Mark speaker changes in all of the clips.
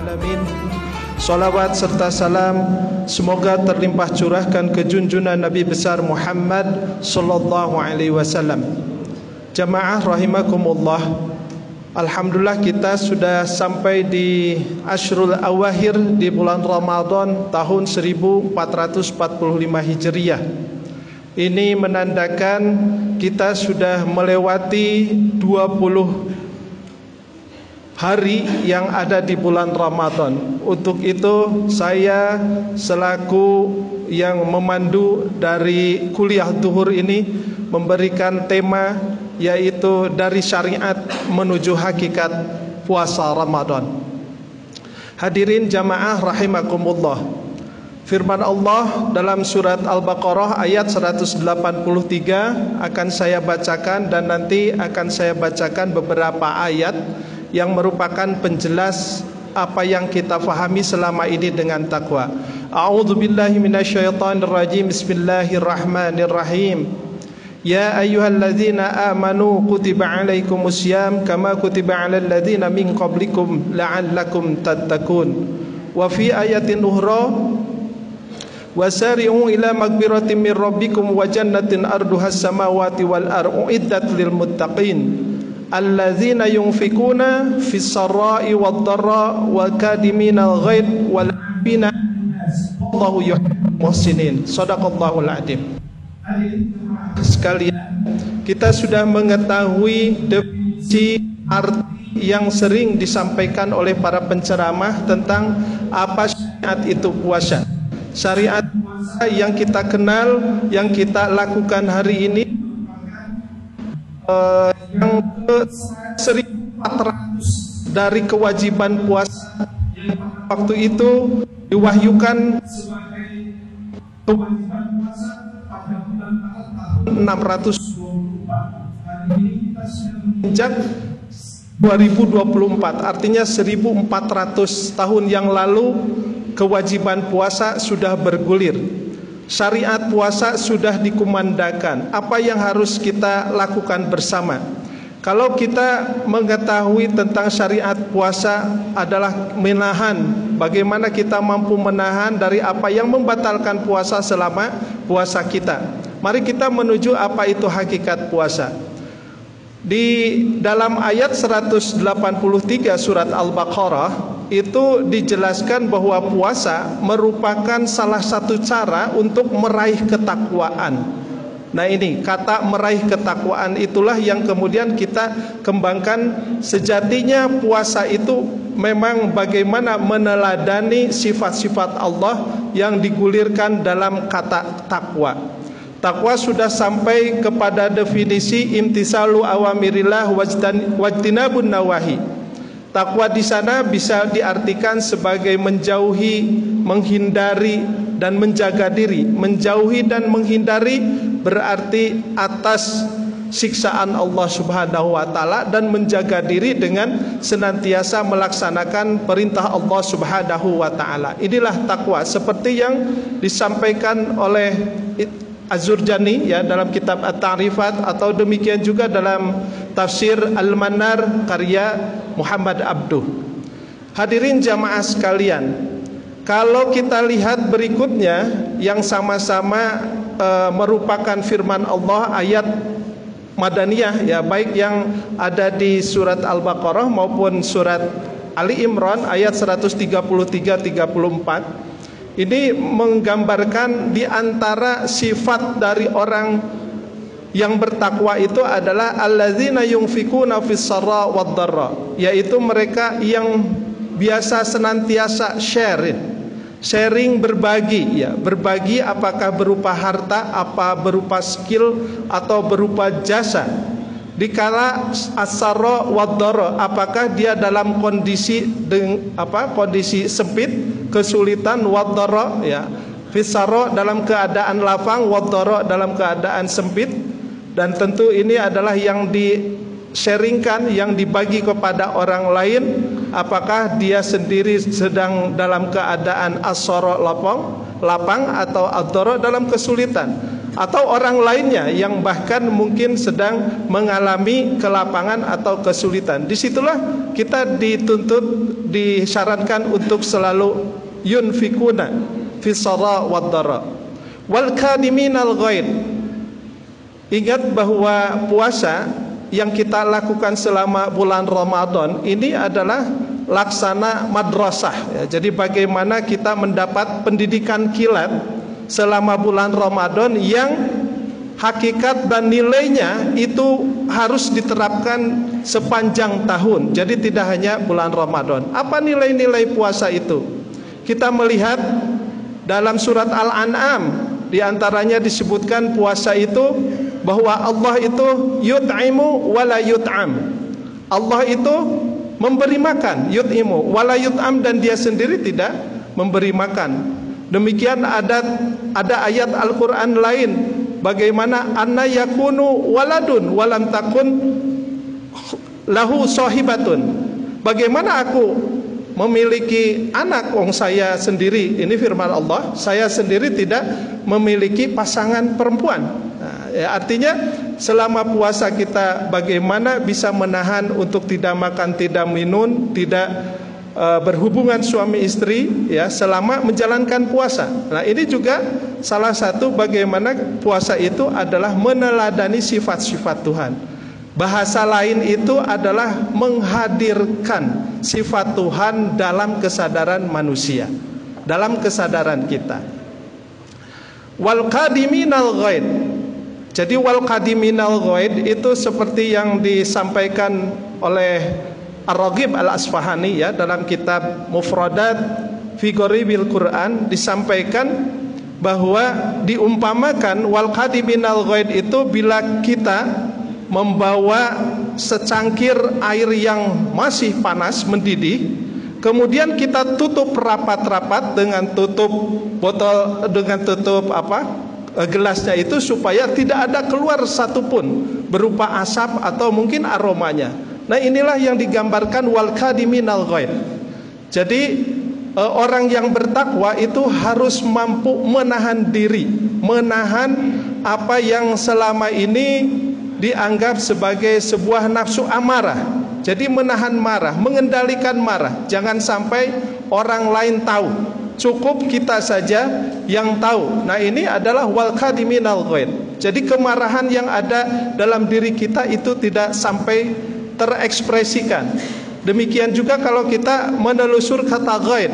Speaker 1: alamin. Salawat serta salam semoga terlimpah curahkan ke junjungan Nabi besar Muhammad sallallahu alaihi wasallam. Jamaah rahimakumullah, alhamdulillah kita sudah sampai di Ashrul Awakhir di bulan Ramadan tahun 1445 Hijriah. Ini menandakan kita sudah melewati 20 hari yang ada di bulan Ramadan. Untuk itu saya selaku yang memandu dari kuliah duhur ini memberikan tema, yaitu dari syariat menuju hakikat puasa Ramadan. Hadirin jamaah rahimakumullah, firman Allah dalam surat Al-Baqarah ayat 183 akan saya bacakan, dan nanti akan saya bacakan beberapa ayat yang merupakan penjelas apa yang kita fahami selama ini dengan takwa. A'udzubillahi minasyaitonirrajim. Bismillahirrahmanirrahim. Ya ayyuhalladzina amanu kutiba alaikumusiyam kama kutiba alal ladzina min qablikum la'allakum tattaqun. Wa fi ayatin ukhra wasari'u ila magfiratin min rabbikum wa jannatin arduhas samawati wal ardu uiddat lil muttaqin alladzina yunfikuna fis sarai wad dharra wa kadimina al-ghaid wal 'afina wallahu yuhibbul muhsinin. Shadaqallahul adzim. Sekalian, kita sudah mengetahui definisi arti yang sering disampaikan oleh para penceramah tentang apa syariat itu puasa. Syariat puasa yang kita kenal, yang kita lakukan hari ini, yang ke-1400 dari kewajiban puasa yang waktu itu diwahyukan sebagai kewajiban puasa pada bulan Maret tahun 624. Hari ini kita sudah menginjak 2024, artinya 1400 tahun yang lalu kewajiban puasa sudah bergulir. Syariat puasa sudah dikumandangkan. Apa yang harus kita lakukan bersama? Kalau kita mengetahui tentang syariat puasa adalah menahan, bagaimana kita mampu menahan dari apa yang membatalkan puasa selama puasa kita. Mari kita menuju apa itu hakikat puasa. Di dalam ayat 183 surat Al-Baqarah itu dijelaskan bahwa puasa merupakan salah satu cara untuk meraih ketakwaan. Nah, ini kata meraih ketakwaan itulah yang kemudian kita kembangkan. Sejatinya puasa itu memang bagaimana meneladani sifat-sifat Allah yang digulirkan dalam kata takwa. Takwa sudah sampai kepada definisi imtisalu awamirillah wajtinabun nawahi. Takwa di sana bisa diartikan sebagai menjauhi, menghindari, dan menjaga diri. Menjauhi dan menghindari berarti atas siksaan Allah Subhanahu wa taala, dan menjaga diri dengan senantiasa melaksanakan perintah Allah Subhanahu wa taala. Inilah takwa seperti yang disampaikan oleh Az-Zurjani ya dalam kitab At-Ta'rifat, atau demikian juga dalam tafsir Al-Manar karya Muhammad Abduh. Hadirin jamaah sekalian, kalau kita lihat berikutnya yang sama-sama merupakan firman Allah, ayat Madaniyah ya, baik yang ada di surat Al-Baqarah maupun surat Ali Imran ayat 133-34. Ini menggambarkan di antara sifat dari orang yang bertakwa itu adalah alladzina yunfikuna fis sarra wad dharra, yaitu mereka yang biasa senantiasa sharing, berbagi ya, berbagi apakah berupa harta, apa berupa skill, atau berupa jasa. Dikala as-sarra wad dharra, apakah dia dalam kondisi kondisi sempit, kesulitan, wad dharra ya, fis sarra dalam keadaan lapang, wad dharra dalam keadaan sempit. Dan tentu ini adalah yang di-sharingkan, yang dibagi kepada orang lain, apakah dia sendiri sedang dalam keadaan as-sarra lapang atau ad-dharra dalam kesulitan. atau orang lainnya yang bahkan mungkin sedang mengalami kelapangan atau kesulitan. Disitulah kita dituntut, disyaratkan untuk selalu yunfikuna fis sarra wad dara wal kadiminal ghaid. Ingat bahwa puasa yang kita lakukan selama bulan Ramadan ini adalah laksana madrasah ya. Jadi bagaimana kita mendapat pendidikan kilat selama bulan Ramadan yang hakikat dan nilainya itu harus diterapkan sepanjang tahun. Jadi tidak hanya bulan Ramadan. Apa nilai-nilai puasa itu? Kita melihat dalam surat Al-An'am, di antaranya disebutkan puasa itu bahwa Allah itu yut'imu wala yut'am. Allah itu memberi makan, yut'imu wala yut'am, dan dia sendiri tidak memberi makan. Demikian ada ayat Al-Qur'an lain, bagaimana anna yakunu waladun walam takun lahu sahibatun. Bagaimana aku memiliki anak wong saya sendiri, ini firman Allah, saya sendiri tidak memiliki pasangan perempuan. Nah, ya, artinya selama puasa kita bagaimana bisa menahan untuk tidak makan, tidak minum, tidak berhubungan suami istri ya selama menjalankan puasa. Nah, ini juga salah satu bagaimana puasa itu adalah meneladani sifat-sifat Tuhan. Bahasa lain itu adalah menghadirkan sifat Tuhan dalam kesadaran manusia, dalam kesadaran kita. Wal qadiminal ghaid. Jadi wal qadiminal ghaid itu seperti yang disampaikan oleh Ar-Raghib Al-Asfahani ya dalam kitab Mufradat fi Gharibil Quran, disampaikan bahwa diumpamakan wal qadiminal ghaid itu bila kita membawa secangkir air yang masih panas mendidih, kemudian kita tutup rapat-rapat dengan tutup botol, dengan tutup gelasnya itu, supaya tidak ada keluar satupun berupa asap atau mungkin aromanya. Nah, inilah yang digambarkan wal qadiminal ghaid. Jadi orang yang bertakwa itu harus mampu menahan diri, menahan apa yang selama ini dianggap sebagai sebuah nafsu amarah. Jadi menahan marah, mengendalikan marah. Jangan sampai orang lain tahu, cukup kita saja yang tahu. Nah, ini adalah wal qadiminal ghaid. Jadi kemarahan yang ada dalam diri kita itu tidak sampai terekspresikan. Demikian juga kalau kita menelusur kata ghaid.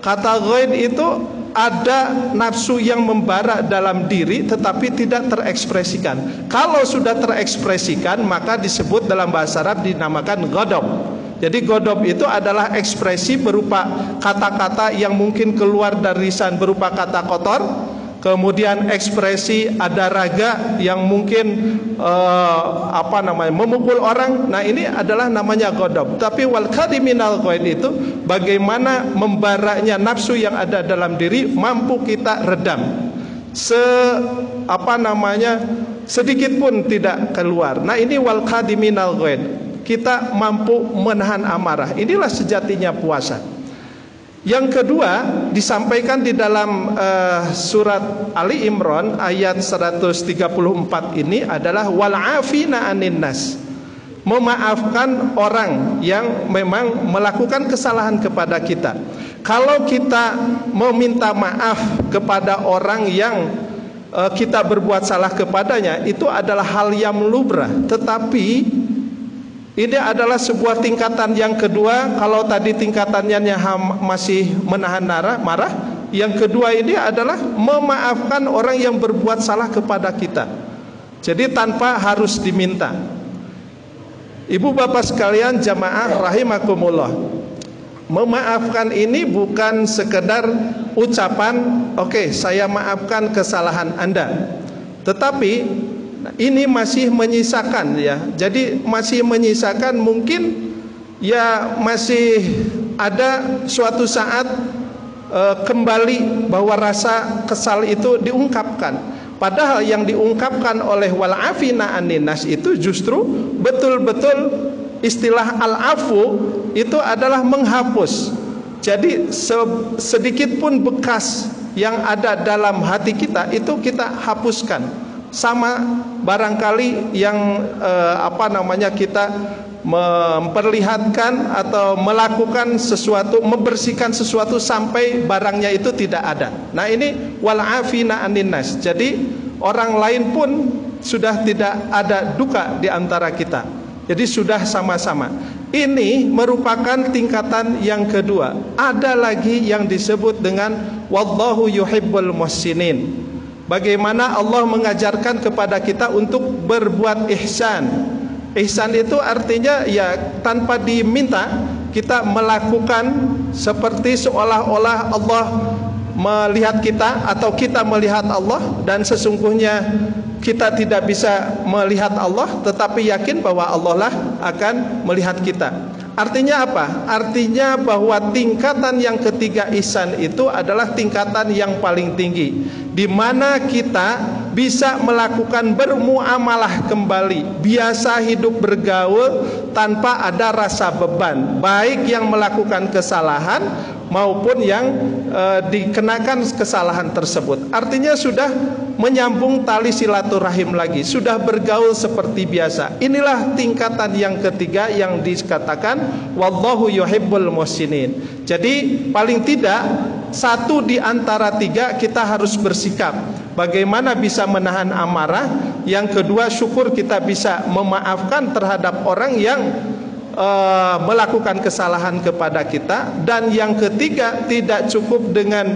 Speaker 1: Kata ghaid itu ada nafsu yang membara dalam diri tetapi tidak terekspresikan. Kalau sudah terekspresikan maka disebut dalam bahasa Arab dinamakan ghadab. Jadi ghadab itu adalah ekspresi berupa kata-kata yang mungkin keluar dari lisan berupa kata kotor, kemudian ekspresi ada raga yang mungkin memukul orang. Nah, ini adalah namanya ghadab. Tapi wal qadiminal ghaid itu bagaimana membaranya nafsu yang ada dalam diri mampu kita redam. Sedikit pun tidak keluar. Nah, ini wal qadiminal ghaid. Kita mampu menahan amarah. Inilah sejatinya puasa. Yang kedua disampaikan di dalam surat Ali Imran ayat 134 ini adalah wal afina anin nas. Memaafkan orang yang memang melakukan kesalahan kepada kita. Kalau kita meminta maaf kepada orang yang kita berbuat salah kepadanya, itu adalah hal yang lumrah. Tetapi ini adalah sebuah tingkatan yang kedua. Kalau tadi tingkatannya masih menahan marah, yang kedua ini adalah memaafkan orang yang berbuat salah kepada kita. Jadi tanpa harus diminta. Ibu bapak sekalian jamaah rahimakumullah, memaafkan ini bukan sekedar ucapan oke, saya maafkan kesalahan Anda, tetapi ini masih menyisakan ya. Jadi masih menyisakan mungkin ya masih ada suatu saat kembali bahwa rasa kesal itu diungkapkan. Padahal yang diungkapkan oleh wal afina anin nas itu justru betul-betul istilah al-afu itu adalah menghapus. Jadi sedikit pun bekas yang ada dalam hati kita itu kita hapuskan. Sama barangkali yang kita memperlihatkan atau melakukan sesuatu, membersihkan sesuatu sampai barangnya itu tidak ada. Nah ini wal afina anin nas. Jadi orang lain pun sudah tidak ada duka di antara kita. Jadi sudah sama-sama. Ini merupakan tingkatan yang kedua. Ada lagi yang disebut dengan wallahu yuhibbul muhsinin. Bagaimana Allah mengajarkan kepada kita untuk berbuat ihsan. Ihsan itu artinya ya tanpa diminta kita melakukan seperti seolah-olah Allah melihat kita atau kita melihat Allah, dan sesungguhnya kita tidak bisa melihat Allah, tetapi yakin bahwa Allah lah akan melihat kita. Artinya apa? Artinya bahwa tingkatan yang ketiga ihsan itu adalah tingkatan yang paling tinggi, di mana kita bisa melakukan bermuamalah kembali, biasa hidup bergaul tanpa ada rasa beban, baik yang melakukan kesalahan maupun yang dikenakan kesalahan tersebut. Artinya sudah menyambung tali silaturahim lagi, sudah bergaul seperti biasa. Inilah tingkatan yang ketiga yang dikatakan wallahu yuhibbul muhsinin. Jadi paling tidak satu di antara tiga kita harus bersikap. Bagaimana bisa menahan amarah? Yang kedua, syukur kita bisa memaafkan terhadap orang yang melakukan kesalahan kepada kita. Dan yang ketiga, tidak cukup dengan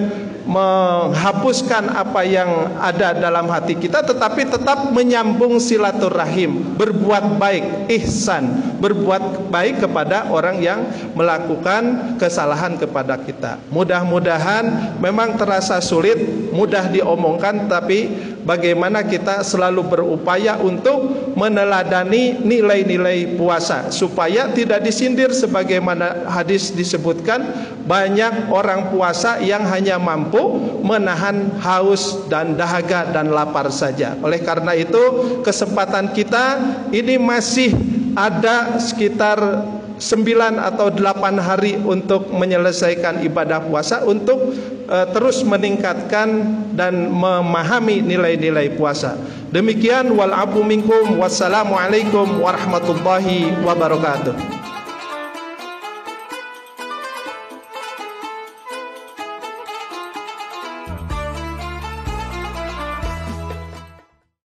Speaker 1: menghapuskan apa yang ada dalam hati kita, tetapi tetap menyambung silaturahim, berbuat baik, ihsan, berbuat baik kepada orang yang melakukan kesalahan kepada kita. Mudah-mudahan, memang terasa sulit, mudah diomongkan, tapi bagaimana kita selalu berupaya untuk meneladani nilai-nilai puasa supaya tidak disindir sebagaimana hadis disebutkan, banyak orang puasa yang hanya mampu menahan haus dan dahaga dan lapar saja. Oleh karena itu, kesempatan kita ini masih ada sekitar 9 atau 8 hari untuk menyelesaikan ibadah puasa, untuk terus meningkatkan dan memahami nilai-nilai puasa. Demikian, wal afu minkum, wassalamualaikum warahmatullahi wabarakatuh.